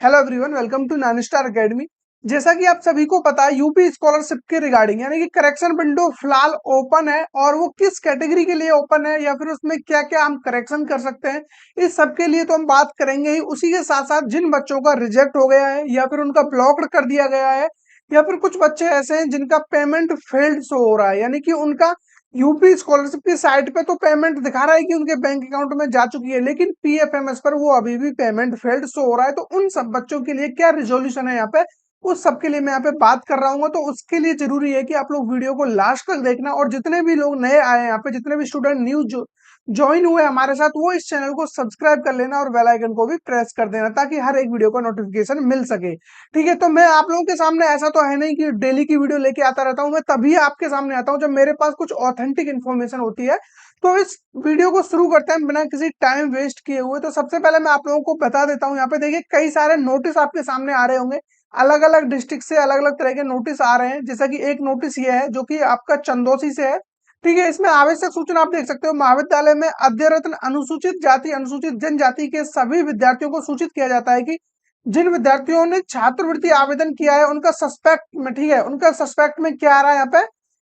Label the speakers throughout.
Speaker 1: Hello everyone, welcome to nine star academy. जैसा कि आप सभी को पता है, यूपी स्कॉलरशिप के रिगार्डिंग यानी कि करेक्शन विंडो फिलहाल ओपन है और वो किस कैटेगरी के लिए ओपन है या फिर उसमें क्या क्या हम करेक्शन कर सकते हैं, इस सब के लिए तो हम बात करेंगे ही। उसी के साथ साथ जिन बच्चों का रिजेक्ट हो गया है या फिर उनका ब्लॉक्ड कर दिया गया है या फिर कुछ बच्चे ऐसे हैं जिनका पेमेंट फेल्ड शो हो रहा है, यानी कि उनका यूपी स्कॉलरशिप की साइट पे तो पेमेंट दिखा रहा है कि उनके बैंक अकाउंट में जा चुकी है, लेकिन पीएफएमएस पर वो अभी भी पेमेंट फेल्ड शो हो रहा है। तो उन सब बच्चों के लिए क्या रिजोल्यूशन है यहाँ पे, उस सब के लिए मैं यहाँ पे बात कर रहा हूँ। तो उसके लिए जरूरी है कि आप लोग वीडियो को लास्ट तक देखना, और जितने भी लोग नए आए हैं यहाँ पे, जितने भी स्टूडेंट न्यू ज्वाइन हुए हमारे साथ, वो इस चैनल को सब्सक्राइब कर लेना और बेल आइकन को भी प्रेस कर देना ताकि हर एक वीडियो का नोटिफिकेशन मिल सके। ठीक है, तो मैं आप लोगों के सामने ऐसा तो है नहीं कि डेली की वीडियो लेके आता रहता हूँ, मैं तभी आपके सामने आता हूँ जब मेरे पास कुछ ऑथेंटिक इन्फॉर्मेशन होती है। तो इस वीडियो को शुरू करते हैं बिना किसी टाइम वेस्ट किए हुए। तो सबसे पहले मैं आप लोगों को बता देता हूँ, यहाँ पे देखिए कई सारे नोटिस आपके सामने आ रहे होंगे। अलग अलग डिस्ट्रिक्ट से अलग अलग तरह के नोटिस आ रहे हैं। जैसा कि एक नोटिस ये है जो कि आपका चंदौसी से है। ठीक है, इसमें आवश्यक सूचना आप देख सकते हो, महाविद्यालय में अध्ययनरत अनुसूचित जाति अनुसूचित जनजाति के सभी विद्यार्थियों को सूचित किया जाता है कि जिन विद्यार्थियों ने छात्रवृत्ति आवेदन किया है उनका सस्पेक्ट में, ठीक है, उनका सस्पेक्ट में क्या आ रहा है यहाँ पे,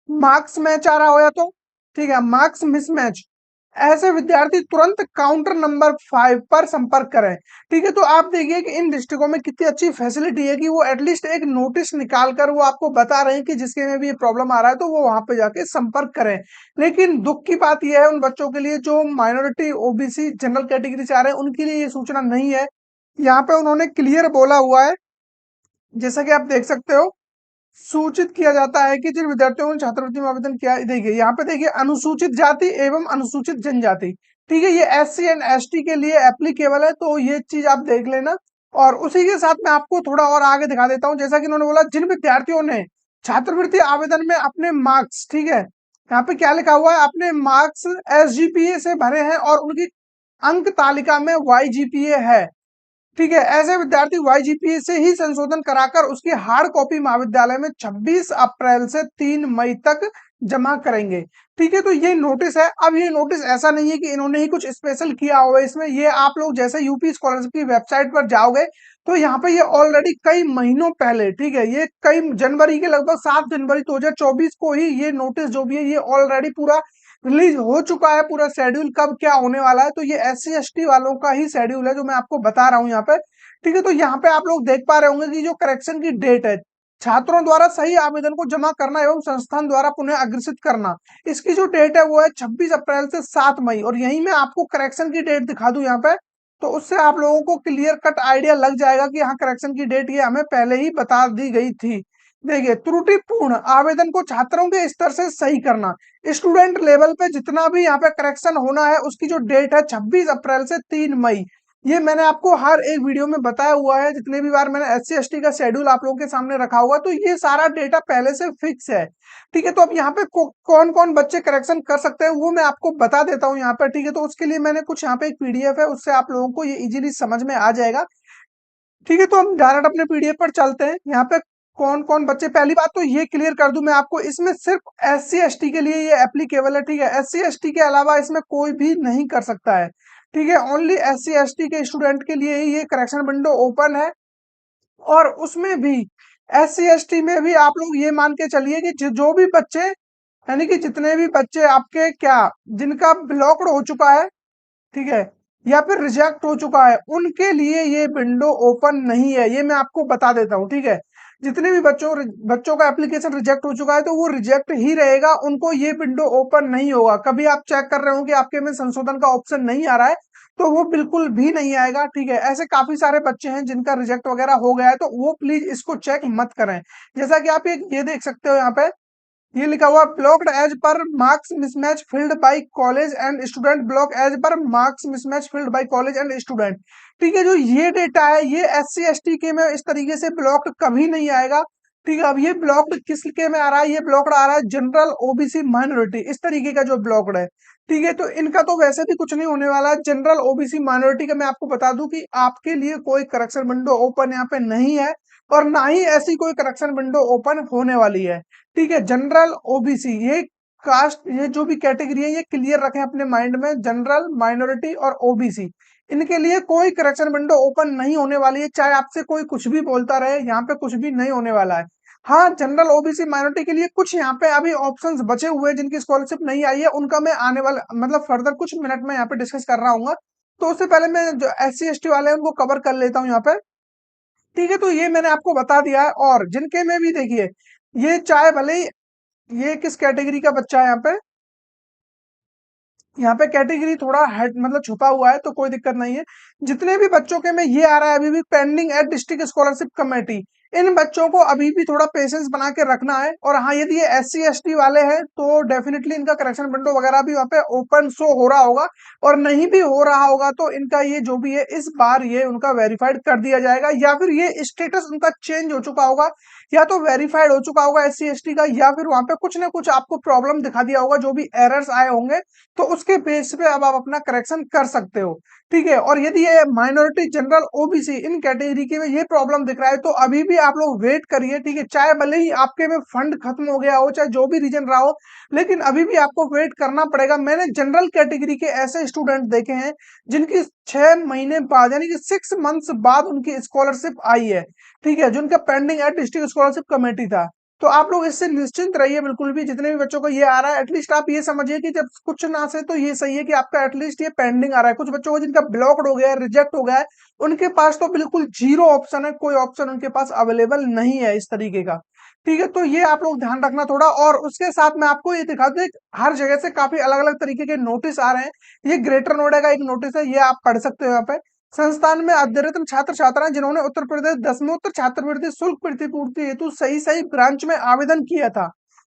Speaker 1: मार्क्स मैच आ रहा हो या तो, ठीक है, मार्क्स मिसमैच, ऐसे विद्यार्थी तुरंत काउंटर नंबर 5 पर संपर्क करें। ठीक है, तो आप देखिए कि इन डिस्ट्रिक्टों में कितनी अच्छी फैसिलिटी है कि वो एटलीस्ट एक नोटिस निकाल कर वो आपको बता रहे हैं कि जिसके में भी ये प्रॉब्लम आ रहा है तो वो वहां पे जाके संपर्क करें। लेकिन दुख की बात यह है उन बच्चों के लिए जो माइनॉरिटी ओबीसी जनरल कैटेगरी से आ रहे हैं, उनके लिए ये सूचना नहीं है। यहाँ पे उन्होंने क्लियर बोला हुआ है, जैसा कि आप देख सकते हो, सूचित किया जाता है कि जिन विद्यार्थियों ने छात्रवृत्ति में आवेदन किया, देखिए यहाँ पे देखिए अनुसूचित जाति एवं अनुसूचित जनजाति, ठीक है, ये एससी एंड एसटी के लिए एप्लीकेबल है, तो ये चीज आप देख लेना। और उसी के साथ मैं आपको थोड़ा और आगे दिखा देता हूँ, जैसा कि उन्होंने बोला जिन विद्यार्थियों ने छात्रवृत्ति आवेदन में अपने मार्क्स, ठीक है, यहाँ पे क्या लिखा हुआ है, अपने मार्क्स एसजीपीए से भरे हैं और उनकी अंक तालिका में वाईजीपीए है, ठीक है, ऐसे विद्यार्थी वाईजीपीए से ही संशोधन कराकर उसकी हार्ड कॉपी महाविद्यालय में 26 अप्रैल से 3 मई तक जमा करेंगे। ठीक है, तो ये नोटिस है। अब ये नोटिस ऐसा नहीं है कि इन्होंने ही कुछ स्पेशल किया हुआ है इसमें, ये आप लोग जैसे यूपी स्कॉलरशिप की वेबसाइट पर जाओगे तो यहाँ पे ये ऑलरेडी कई महीनों पहले, ठीक है, ये कई जनवरी के लगभग 7 जनवरी 2024 को ही ये नोटिस जो भी है ये ऑलरेडी पूरा रिलीज हो चुका है। पूरा शेड्यूल कब क्या होने वाला है, तो ये एससी एसटी वालों का ही शेड्यूल है जो मैं आपको बता रहा हूँ यहाँ पे। ठीक है, तो यहाँ पे आप लोग देख पा रहे होंगे कि जो करेक्शन की डेट है, छात्रों द्वारा सही आवेदन को जमा करना एवं संस्थान द्वारा पुनः अग्रेसित करना, इसकी जो डेट है वो है 26 अप्रैल से 7 मई। और यही मैं आपको करेक्शन की डेट दिखा दूं यहाँ पे, तो उससे आप लोगों को क्लियर कट आइडिया लग जाएगा कि हाँ करेक्शन की डेट ये हमें पहले ही बता दी गई थी। देखिए, त्रुटिपूर्ण आवेदन को छात्रों के स्तर से सही करना, स्टूडेंट लेवल पे जितना भी यहाँ पे करेक्शन होना है उसकी जो डेट है 26 अप्रैल से 3 मई, ये मैंने आपको हर एक वीडियो में बताया हुआ है। जितने भी बार मैंने एससी एसटी का शेड्यूल आप लोगों के सामने रखा हुआ, तो ये सारा डेटा पहले से फिक्स है। ठीक है, तो अब यहाँ पे कौन कौन बच्चे करेक्शन कर सकते हैं वो मैं आपको बता देता हूँ यहाँ पर। ठीक है, तो उसके लिए मैंने कुछ यहाँ पे एक पीडीएफ है, उससे आप लोगों को ये इजीली समझ में आ जाएगा। ठीक है, तो हम डायरेक्ट अपने पीडीएफ पर चलते हैं। यहाँ पे कौन कौन बच्चे, पहली बात तो ये क्लियर कर दूं मैं आपको, इसमें सिर्फ एससी एसटी के लिए ये एप्लीकेबल है। ठीक है, एससी एसटी के अलावा इसमें कोई भी नहीं कर सकता है। ठीक है, ओनली एससी एसटी के स्टूडेंट के लिए ही ये करेक्शन विंडो ओपन है। और उसमें भी एससी एसटी में भी आप लोग ये मान के चलिए कि जो भी बच्चे, यानी कि जितने भी बच्चे आपके क्या, जिनका ब्लॉक्ड हो चुका है, ठीक है, या फिर रिजेक्ट हो चुका है, उनके लिए ये विंडो ओपन नहीं है, ये मैं आपको बता देता हूँ। ठीक है, जितने भी बच्चों का एप्लीकेशन रिजेक्ट हो चुका है तो वो रिजेक्ट ही रहेगा, उनको ये विंडो ओपन नहीं होगा। कभी आप चेक कर रहे हो कि आपके में संशोधन का ऑप्शन नहीं आ रहा है, तो वो बिल्कुल भी नहीं आएगा। ठीक है, ऐसे काफी सारे बच्चे हैं जिनका रिजेक्ट वगैरह हो गया है, तो वो प्लीज इसको चेक मत करें। जैसा कि आप ये देख सकते हो यहाँ पे, ये लिखा हुआ blocked as per marks mismatch filled by college and student, block as per marks mismatch filled by college and student. ठीक है, जो ये डेटा है ये एससी एसटी के में इस तरीके से ब्लॉक्ड कभी नहीं आएगा। ठीक है, अब ये ब्लॉक्ड किस के में आ रहा है, ये ब्लॉक्ड आ रहा है जनरल ओबीसी माइनॉरिटी, इस तरीके का जो ब्लॉक्ड है। ठीक है, तो इनका तो वैसे भी कुछ नहीं होने वाला है। जनरल ओबीसी माइनॉरिटी का मैं आपको बता दूं कि आपके लिए कोई करेक्शन विंडो ओपन यहाँ पे नहीं है, और ना ही ऐसी कोई करेक्शन विंडो ओपन होने वाली है। ठीक है, जनरल ओबीसी, ये कास्ट, ये जो भी कैटेगरी है ये क्लियर रखें अपने माइंड में, जनरल माइनॉरिटी और ओबीसी, इनके लिए कोई करेक्शन विंडो ओपन नहीं होने वाली है, चाहे आपसे कोई कुछ भी बोलता रहे, यहाँ पे कुछ भी नहीं होने वाला है। हाँ, जनरल ओबीसी माइनॉरिटी के लिए कुछ यहाँ पे अभी ऑप्शंस बचे हुए हैं, जिनकी स्कॉलरशिप नहीं आई है, उनका मैं आने वाला मतलब फर्दर कुछ मिनट में यहाँ पे डिस्कस कर रहा हूँ। तो उससे पहले मैं जो SC ST वाले हैं उनको कवर कर लेता हूँ यहाँ पे। ठीक है, तो ये मैंने आपको बता दिया है। और जिनके में भी देखिए, ये चाहे भले ही ये किस कैटेगरी का बच्चा है, यहाँ पे कैटेगरी थोड़ा हट मतलब छुपा हुआ है, तो कोई दिक्कत नहीं है। जितने भी बच्चों के में ये आ रहा है अभी भी pending at district scholarship committee, इन बच्चों को अभी भी थोड़ा पेशेंस बना के रखना है। और हाँ, यदि ये SC ST वाले हैं तो डेफिनेटली इनका करेक्शन विंडो वगैरह भी वहाँ पे ओपन शो हो रहा होगा। और नहीं भी हो रहा होगा तो इनका ये जो भी है इस बार ये उनका वेरीफाइड कर दिया जाएगा, या फिर ये स्टेटस उनका चेंज हो चुका होगा, या तो वेरीफाइड हो चुका होगा SC ST का, या फिर वहां पे कुछ ना कुछ आपको प्रॉब्लम दिखा दिया होगा, जो भी एरर्स आए होंगे, तो उसके बेस पे अब आप अपना करेक्शन कर सकते हो। ठीक है, और यदि ये माइनॉरिटी, जनरल, ओबीसी इन कैटेगरी के में ये प्रॉब्लम दिख रहा है तो अभी भी आप लोग वेट करिए। ठीक है, चाहे भले ही आपके में फंड खत्म हो गया हो, चाहे जो भी रीजन रहा हो, लेकिन अभी भी आपको वेट करना पड़ेगा। मैंने जनरल कैटेगरी के ऐसे स्टूडेंट देखे हैं जिनकी 6 महीने बाद यानी कि 6 मंथ्स बाद उनकी स्कॉलरशिप आई है। ठीक है, जिनका पेंडिंग है डिस्ट्रिक्ट स्कॉलरशिप कमेटी था। तो आप लोग इससे निश्चिंत रहिए बिल्कुल भी, जितने भी बच्चों को ये आ रहा है एटलीस्ट आप ये समझिए कि जब कुछ ना से तो ये सही है कि आपका एटलीस्ट ये पेंडिंग आ रहा है। कुछ बच्चों को जिनका ब्लॉक्ड हो गया है, रिजेक्ट हो गया है, उनके पास तो बिल्कुल जीरो ऑप्शन है, कोई ऑप्शन उनके पास अवेलेबल नहीं है इस तरीके का। ठीक है, तो ये आप लोग ध्यान रखना थोड़ा। और उसके साथ में आपको ये दिखा दूं, हर जगह से काफी अलग अलग तरीके के नोटिस आ रहे हैं। ये ग्रेटर नोएडा का एक नोटिस है, ये आप पढ़ सकते हो यहाँ पे। संस्थान में अध्ययनरत छात्र छात्राएं जिन्होंने उत्तर प्रदेश दसमोत्तर छात्रवृत्ति शुल्क प्रतिपूर्ति हेतु सही सही ब्रांच में आवेदन किया था।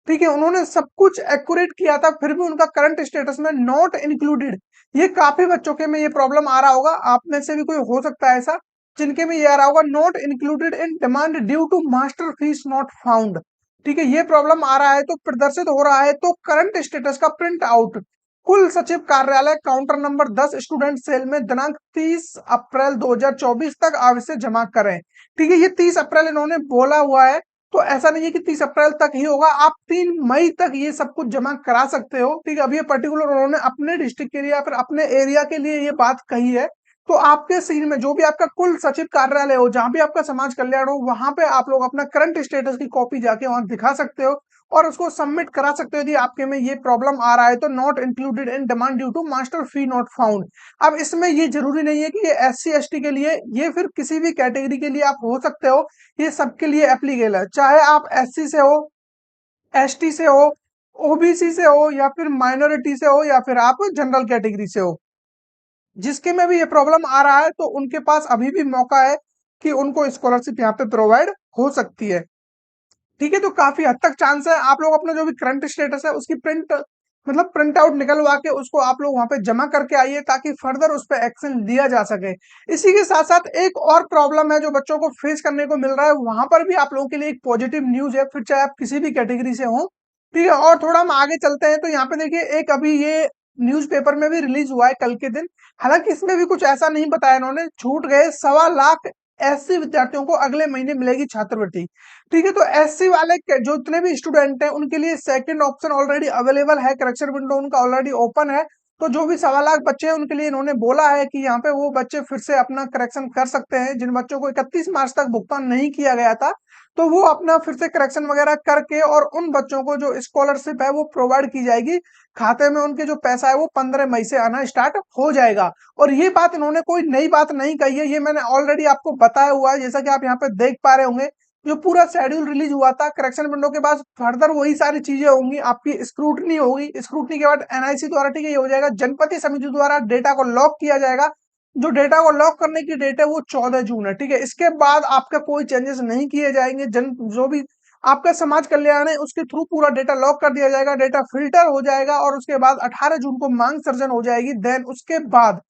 Speaker 1: ठीक है, उन्होंने सब कुछ एक्यूरेट किया था, फिर भी उनका करंट स्टेटस में नॉट इंक्लूडेड। ये काफी बच्चों के में ये प्रॉब्लम आ रहा होगा, आप में से भी कोई हो सकता है ऐसा जिनके में ये आ रहा होगा, not included in demand due to master fees not found. ठीक है, ये प्रॉब्लम आ रहा है तो प्रदर्शित हो रहा है, तो करंट स्टेटस का प्रिंट आउट कुल सचिव कार्यालय काउंटर नंबर 10 स्टूडेंट सेल में दिनांक 30 अप्रैल 2024 तक अवश्य जमा करें। ठीक है, ये 30 अप्रैल इन्होंने बोला हुआ है, तो ऐसा नहीं है कि 30 अप्रैल तक ही होगा, आप 3 मई तक ये सब कुछ जमा करा सकते हो। ठीक है, अब ये पर्टिकुलर उन्होंने अपने डिस्ट्रिक्ट के लिए या फिर अपने एरिया के लिए ये बात कही है। तो आपके सीन में जो भी आपका कुल सचिव कार्यालय हो, जहां भी आपका समाज कल्याण हो, वहां पे आप लोग अपना करंट स्टेटस की कॉपी जाके वहां दिखा सकते हो और उसको सबमिट करा सकते हो। यदि आपके में ये प्रॉब्लम आ रहा है तो not included in demand due to master fee not found. अब इसमें ये जरूरी नहीं है कि ये SC ST के लिए, ये फिर किसी भी कैटेगरी के लिए आप हो सकते हो, ये सबके लिए एप्लीकेबल है। चाहे आप SC से हो, ST से हो, OBC से हो, या फिर माइनॉरिटी से हो, या फिर आप जनरल कैटेगरी से हो, जिसके में भी ये प्रॉब्लम आ रहा है तो उनके पास अभी भी मौका है कि उनको स्कॉलरशिप यहाँ पे प्रोवाइड हो सकती है। ठीक है, तो काफी हद तक चांस है। आप लोग अपना जो भी करंट स्टेटस है उसकी प्रिंट आउट निकलवा के उसको आप लोग वहां पे जमा करके आइए, ताकि फर्दर उस पर एक्शन लिया जा सके। इसी के साथ साथ एक और प्रॉब्लम है जो बच्चों को फेस करने को मिल रहा है, वहां पर भी आप लोगों के लिए एक पॉजिटिव न्यूज है, फिर चाहे आप किसी भी कैटेगरी से हो। ठीक है, और थोड़ा हम आगे चलते हैं तो यहाँ पे देखिए, एक अभी ये न्यूज़पेपर में भी रिलीज हुआ है कल के दिन। हालांकि इसमें भी कुछ ऐसा नहीं बताया इन्होंने, छूट गए 1.25 लाख SC विद्यार्थियों को अगले महीने मिलेगी छात्रवृत्ति। ठीक है, तो SC वाले जो इतने भी स्टूडेंट हैं उनके लिए सेकंड ऑप्शन ऑलरेडी अवेलेबल है, करेक्शन विंडो उनका ऑलरेडी ओपन है। तो जो भी 1.25 लाख बच्चे हैं उनके लिए इन्होंने बोला है कि यहाँ पे वो बच्चे फिर से अपना करेक्शन कर सकते हैं, जिन बच्चों को 31 मार्च तक भुगतान नहीं किया गया था, तो वो अपना फिर से करेक्शन वगैरह करके, और उन बच्चों को जो स्कॉलरशिप है वो प्रोवाइड की जाएगी खाते में, उनके जो पैसा है वो 15 मई से आना स्टार्ट हो जाएगा। और ये बात इन्होंने कोई नई बात नहीं कही है, ये मैंने ऑलरेडी आपको बताया हुआ है, जैसा कि आप यहाँ पे देख पा रहे होंगे। जो पूरा शेड्यूल रिलीज हुआ था, करेक्शन विंडो के बाद फर्दर वही सारी चीजें होंगी, आपकी स्क्रूटनी होगी, स्क्रूटनी के बाद NIC द्वारा, ठीक है, ये हो जाएगा, जनपति समिति द्वारा डेटा को लॉक किया जाएगा। जो डेटा को लॉक करने की डेट है वो 14 जून है। ठीक है, इसके बाद आपका कोई चेंजेस नहीं किए जाएंगे। जो भी आपका समाज कल्याण है उसके थ्रू पूरा डेटा लॉक कर दिया जाएगा, डेटा फिल्टर हो जाएगा, और उसके बाद 18 जून को मांग सर्जन हो जाएगी। देन उसके बाद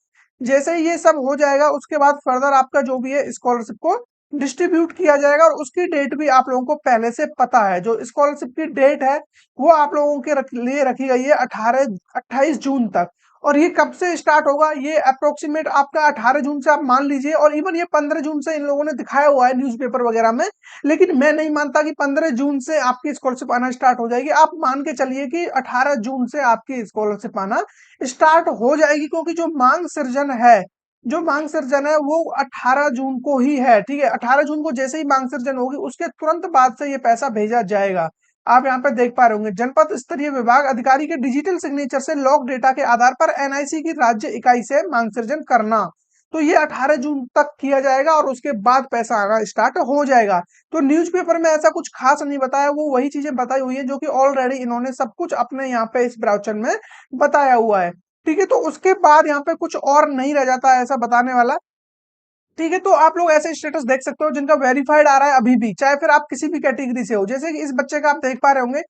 Speaker 1: जैसे ही ये सब हो जाएगा, उसके बाद फर्दर आपका जो भी है स्कॉलरशिप को डिस्ट्रीब्यूट किया जाएगा, और उसकी डेट भी आप लोगों को पहले से पता है। जो स्कॉलरशिप की डेट है वो आप लोगों के लिए रखी गई है 28 जून तक। और ये कब से स्टार्ट होगा, ये अप्रोक्सीमेट आपका 18 जून से आप मान लीजिए, और इवन ये 15 जून से इन लोगों ने दिखाया हुआ है न्यूज़पेपर वगैरह में। लेकिन मैं नहीं मानता कि 15 जून से आपकी स्कॉलरशिप आना स्टार्ट हो जाएगी। आप मान के चलिए कि 18 जून से आपकी स्कॉलरशिप आना स्टार्ट हो जाएगी, क्योंकि जो मांग सृजन है जो मांग सर्जन है वो 18 जून को ही है, ठीक है। 18 जून को जैसे ही मांग सर्जन होगी उसके तुरंत बाद से ये पैसा भेजा जाएगा। आप यहाँ पे देख पा रहे होंगे, जनपद स्तरीय विभाग अधिकारी के डिजिटल सिग्नेचर से लॉग डेटा के आधार पर एनआईसी की राज्य इकाई से मांग सर्जन करना। तो ये 18 जून तक किया जाएगा और उसके बाद पैसा आना स्टार्ट हो जाएगा। तो न्यूज़पेपर में ऐसा कुछ खास नहीं बताया, वो वही चीजें बताई हुई है जो कि ऑलरेडी इन्होंने सब कुछ अपने यहाँ पे इस ब्राउचर में बताया हुआ है, ठीक है। तो उसके बाद यहाँ पे कुछ और नहीं रह जाता है ऐसा बताने वाला, ठीक है। तो आप लोग ऐसे स्टेटस देख सकते हो जिनका वेरीफाइड आ रहा है अभी भी, चाहे फिर आप किसी भी कैटेगरी से हो। जैसे कि इस बच्चे का आप देख पा रहे होंगे,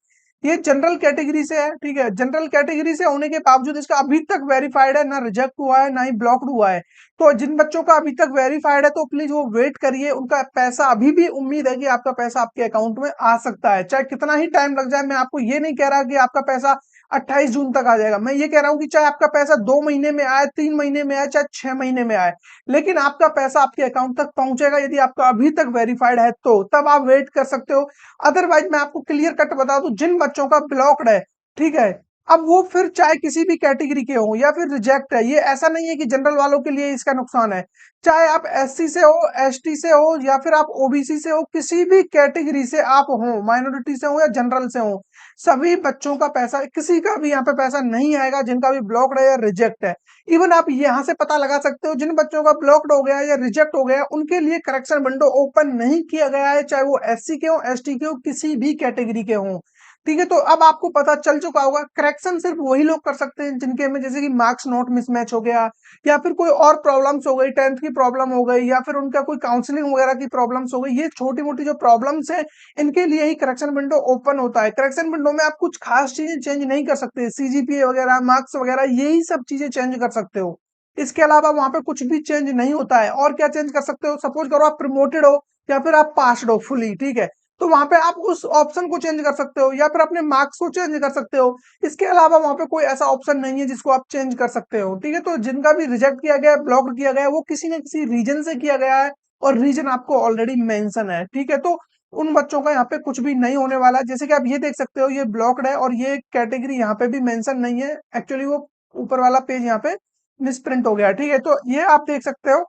Speaker 1: ये जनरल कैटेगरी से है, ठीक है। जनरल कैटेगरी से होने के बावजूद इसका अभी तक वेरीफाइड है, ना रिजेक्ट हुआ है ना ही ब्लॉक्ड हुआ है। तो जिन बच्चों का अभी तक वेरीफाइड है तो प्लीज वो वेट करिए, उनका पैसा अभी भी उम्मीद है कि आपका पैसा आपके अकाउंट में आ सकता है, चाहे कितना ही टाइम लग जाए। मैं आपको ये नहीं कह रहा कि आपका पैसा 28 जून तक आ जाएगा, मैं ये कह रहा हूँ कि चाहे आपका पैसा 2 महीने में आए, 3 महीने में आए, चाहे 6 महीने में आए, लेकिन आपका पैसा आपके अकाउंट तक पहुंचेगा। यदि आपका अभी तक वेरीफाइड है तो तब आप वेट कर सकते हो। अदरवाइज मैं आपको क्लियर कट बता दूं, जिन बच्चों का ब्लॉक्ड है, ठीक है, अब वो फिर चाहे किसी भी कैटेगरी के हो या फिर रिजेक्ट है, ये ऐसा नहीं है कि जनरल वालों के लिए इसका नुकसान है। चाहे आप एससी से हो, एसटी से हो या फिर आप ओबीसी से हो, किसी भी कैटेगरी से आप हो, माइनॉरिटी से हो या जनरल से हो, सभी बच्चों का पैसा, किसी का भी यहाँ पे पैसा नहीं आएगा जिनका भी ब्लॉक्ड है या रिजेक्ट है। इवन आप यहाँ से पता लगा सकते हो जिन बच्चों का ब्लॉक्ड हो गया या रिजेक्ट हो गया उनके लिए करेक्शन विंडो ओपन नहीं किया गया है, चाहे वो एससी के हो, एसटी के हो, किसी भी कैटेगरी के हो, ठीक है। तो अब आपको पता चल चुका होगा, करेक्शन सिर्फ वही लोग कर सकते हैं जिनके में जैसे कि मार्क्स नोट मिसमैच हो गया, या फिर कोई और प्रॉब्लम्स हो गई, 10th की प्रॉब्लम हो गई, या फिर उनका कोई काउंसलिंग वगैरह की प्रॉब्लम्स हो गई। ये छोटी मोटी जो प्रॉब्लम्स है इनके लिए ही करेक्शन विंडो ओपन होता है। करेक्शन विंडो में आप कुछ खास चीजें चेंज नहीं कर सकते, सीजीपीए वगैरह, मार्क्स वगैरह, यही सब चीजें चेंज कर सकते हो। इसके अलावा वहां पे कुछ भी चेंज नहीं होता है। और क्या चेंज कर सकते हो, सपोज करो आप प्रमोटेड हो या फिर आप पास्ड हो फुली, ठीक है, तो वहां पे आप उस ऑप्शन को चेंज कर सकते हो या फिर अपने मार्क्स को चेंज कर सकते हो। इसके अलावा वहां पे कोई ऐसा ऑप्शन नहीं है जिसको आप चेंज कर सकते हो, ठीक है। तो जिनका भी रिजेक्ट किया गया, ब्लॉक किया गया, वो किसी न किसी रीजन से किया गया है और रीजन आपको ऑलरेडी मेंशन है, ठीक है। तो उन बच्चों का यहाँ पे कुछ भी नहीं होने वाला है। जैसे कि आप ये देख सकते हो, ये ब्लॉक्ड है और ये कैटेगरी यहाँ पे भी मेंशन नहीं है, एक्चुअली वो ऊपर वाला पेज यहाँ पे मिसप्रिंट हो गया, ठीक है। तो ये आप देख सकते हो,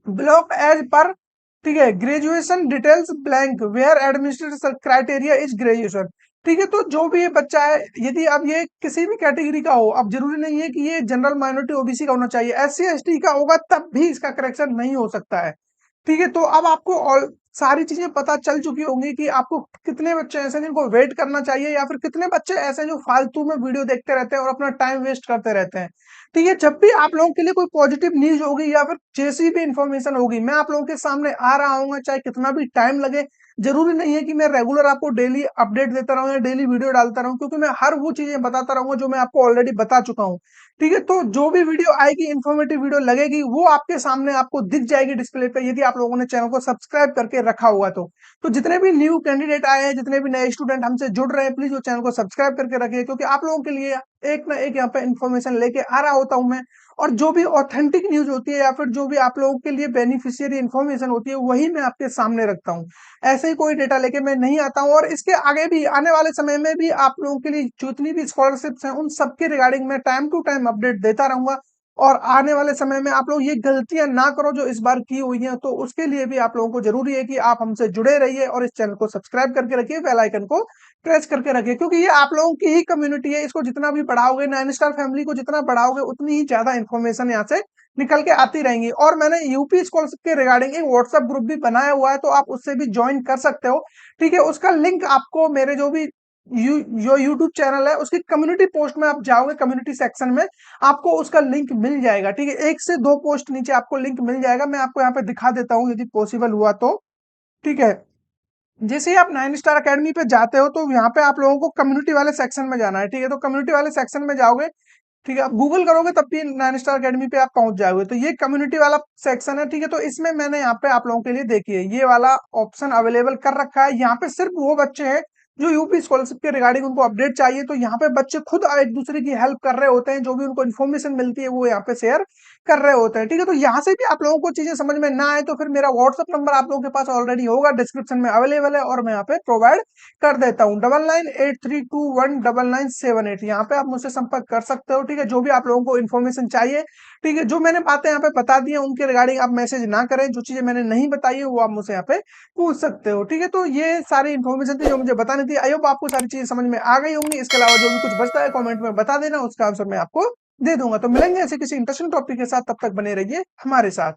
Speaker 1: ब्लॉक एज पर, ठीक है, graduation details blank where administrative criteria is graduation, ठीक है। तो जो भी ये बच्चा है, यदि अब ये किसी भी कैटेगरी का हो, अब जरूरी नहीं है कि ये जनरल माइनॉरिटी ओबीसी का होना चाहिए, एससी एसटी का होगा तब भी इसका करेक्शन नहीं हो सकता है, ठीक है। तो अब आपको और सारी चीजें पता चल चुकी होंगी कि आपको कितने बच्चे ऐसे हैं जिनको वेट करना चाहिए, या फिर कितने बच्चे ऐसे हैं जो फालतू में वीडियो देखते रहते हैं और अपना टाइम वेस्ट करते रहते हैं, ठीक है। जब भी आप लोगों के लिए कोई पॉजिटिव न्यूज होगी या फिर जैसी भी इंफॉर्मेशन होगी, मैं आप लोगों के सामने आ रहा हूँ, चाहे कितना भी टाइम लगे। जरूरी नहीं है कि मैं रेगुलर आपको डेली अपडेट देता रहूं या डेली वीडियो डालता रहूं, क्योंकि मैं हर वो चीजें बताता रहूंगा जो मैं आपको ऑलरेडी बता चुका हूँ, ठीक है। तो जो भी वीडियो आएगी, इन्फॉर्मेटिव वीडियो लगेगी, वो आपके सामने आपको दिख जाएगी डिस्प्ले पे, यदि आप लोगों ने चैनल को सब्सक्राइब करके रखा हुआ तो जितने भी न्यू कैंडिडेट आए हैं, जितने भी नए स्टूडेंट हमसे जुड़ रहे हैं, प्लीज वो चैनल को सब्सक्राइब करके रखिए, क्योंकि आप लोगों के लिए एक ना एक यहाँ पे इन्फॉर्मेशन लेके आ रहा होता हूं मैं। और जो भी ऑथेंटिक न्यूज होती है या फिर जो भी आप लोगों के लिए बेनिफिशियरी इन्फॉर्मेशन होती है, वही मैं आपके सामने रखता हूँ। ऐसे ही कोई डेटा लेके मैं नहीं आता हूँ। और इसके आगे भी आने वाले समय में भी आप लोगों के लिए जितनी भी स्कॉलरशिप्स हैं उन सबके रिगार्डिंग मैं टाइम टू टाइम अपडेट देता रहूंगा। और आने वाले समय में आप लोग ये गलतियां ना करो जो इस बार की हुई हैं, तो उसके लिए भी आप लोगों को जरूरी है कि आप हमसे जुड़े रहिए और इस चैनल को सब्सक्राइब करके रखिए, बेल आइकन को प्रेस करके रखिए, क्योंकि ये आप लोगों की ही कम्युनिटी है। इसको जितना भी बढ़ाओगे, 9 स्टार फैमिली को जितना बढ़ाओगे, उतनी ही ज्यादा इन्फॉर्मेशन यहाँ से निकल के आती रहेंगी। और मैंने यूपी स्कॉलरशिप के रिगार्डिंग एक व्हाट्सएप ग्रुप भी बनाया हुआ है, तो आप उससे भी ज्वाइन कर सकते हो, ठीक है। उसका लिंक आपको मेरे जो भी जो यूट्यूब चैनल है उसकी कम्युनिटी पोस्ट में आप जाओगे, कम्युनिटी सेक्शन में आपको उसका लिंक मिल जाएगा, ठीक है। 1 से 2 पोस्ट नीचे आपको लिंक मिल जाएगा, मैं आपको यहाँ पे दिखा देता हूँ यदि पॉसिबल हुआ तो, ठीक है। जैसे ही आप 9 स्टार अकेडमी पे जाते हो तो यहाँ पे आप लोगों को कम्युनिटी वाले सेक्शन में जाना है, ठीक है। तो कम्युनिटी वाले सेक्शन में जाओगे, ठीक है, आप गूगल करोगे तब भी 9 स्टार अकेडमी पे आप पहुंच जाओगे। तो ये कम्युनिटी वाला सेक्शन है, ठीक है। तो इसमें मैंने यहाँ पे आप लोगों के लिए देखिए ये वाला ऑप्शन अवेलेबल कर रखा है। यहाँ पे सिर्फ वो बच्चे हैं जो यूपी स्कॉलरशिप के रिगार्डिंग उनको अपडेट चाहिए, तो यहाँ पे बच्चे खुद एक दूसरे की हेल्प कर रहे होते हैं, जो भी उनको इन्फॉर्मेशन मिलती है वो यहाँ पे शेयर कर रहे होते हैं। ठीक है, तो यहाँ से भी आप लोगों को चीजें समझ में ना आए तो फिर मेरा व्हाट्सअप नंबर आप लोगों के पास ऑलरेडी होगा, डिस्क्रिप्शन में अवेलेबल है और मैं यहाँ पे प्रोवाइड कर देता हूँ। 9983219978, यहाँ पे आप मुझसे संपर्क कर सकते हो। ठीक है, जो भी आप लोगों को इन्फॉर्मेशन चाहिए, ठीक है, जो मैंने बातें यहाँ पे बता दी है उनके रिगार्डिंग आप मैसेज ना करें, जो चीजें मैंने नहीं बताई है वो आप मुझसे यहाँ पे पूछ सकते हो। ठीक है, तो ये सारी इन्फॉर्मेशन थी जो मुझे बतानी थी। आई होप आपको सारी चीजें समझ में आ गई होंगी। इसके अलावा जो भी कुछ बचता है कमेंट में बता देना, उसका आंसर मैं आपको दे दूंगा। तो मिलेंगे ऐसे किसी इंटरेस्टिंग टॉपिक के साथ, तब तक बने रहिए हमारे साथ।